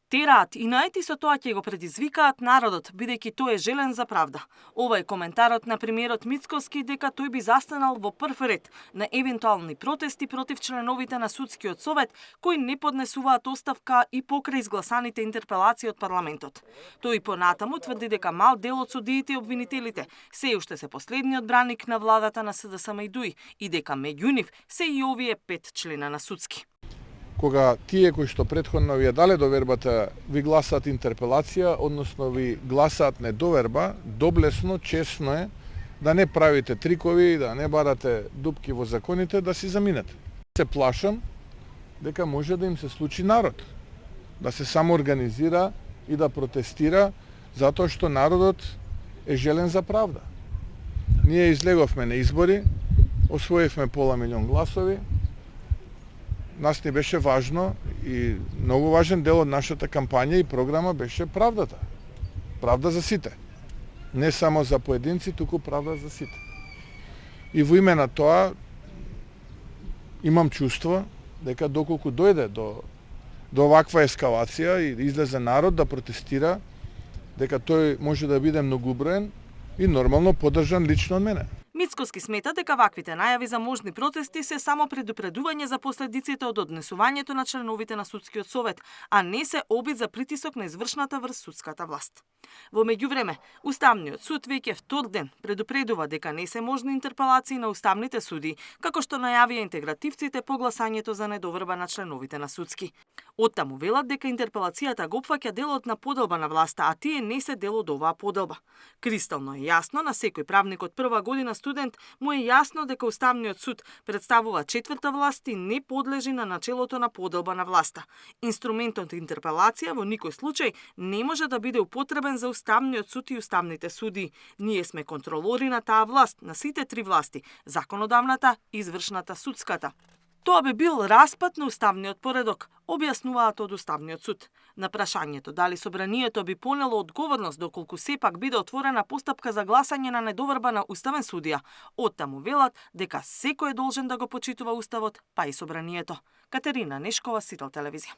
Тераат и наети со тоа ќе го предизвикаат народот, бидејќи тој е желен за правда. Ова е коментарот на премиерот Мицкоски дека тој би застанал во прв ред на евентуални протести против членовите на Судскиот совет кои не поднесуваат оставка и покрај изгласаните интерпелации од парламентот. Тој понатаму тврди дека мал дел од судиите и обвинителите се уште се последниот браник на владата на СДСМ и ДУИ и дека меѓу нив се и овие 5 члена на Судски. Кога тие кои што претходно ви ја дале довербата ви гласаат интерпелација, односно ви гласаат недоверба, доблесно, честно е да не правите трикови, да не барате дупки во законите, да си заминете. Се плашам дека може да им се случи народ, да се самоорганизира и да протестира, затоа што народот е желен за правда. Ние излеговме на избори, освоивме пола милион гласови, нас не беше важно и многу важен дел од нашата кампања и програма беше правдата. Правда за сите. Не само за поединци, туку правда за сите. И во име на тоа имам чувство дека доколку дојде до оваква ескалација и излезе народ да протестира, дека тој може да биде многуброен и нормално поддржан лично од мене. Мицкоски смета дека ваквите најави за можни протести се само предупредување за последиците од однесувањето на членовите на Судскиот совет, а не се обид за притисок на извршната врз судската власт. Во меѓувреме, Уставниот суд веќе втор ден предупредува дека не се можни интерпелации на уставните суди, како што најавија интегративците по гласањето за недоверба на членовите на Судски. Оттаму велат дека интерпелацијата го опфаќа делот на поделба на власта, а тие не се дел од оваа поделба. Кристално е јасно на секој правник од прва година студент му е јасно дека Уставниот суд представува четврта власт и не подлежи на начелото на поделба на власта. Инструментот интерпелација во никој случај не може да биде употребен за Уставниот суд и уставните суди. Ние сме контролори на таа власт, на сите три власти, законодавната, извршната, судската. Тоа би бил распад на уставниот поредок, објаснуваат од Уставниот суд. На прашањето дали собранието би понело одговорност доколку сепак биде отворена постапка за гласање на недоверба на уставен судија, оттаму велат дека секој е должен да го почитува уставот, па и собранието. Катерина Нешкова, Сител телевизија.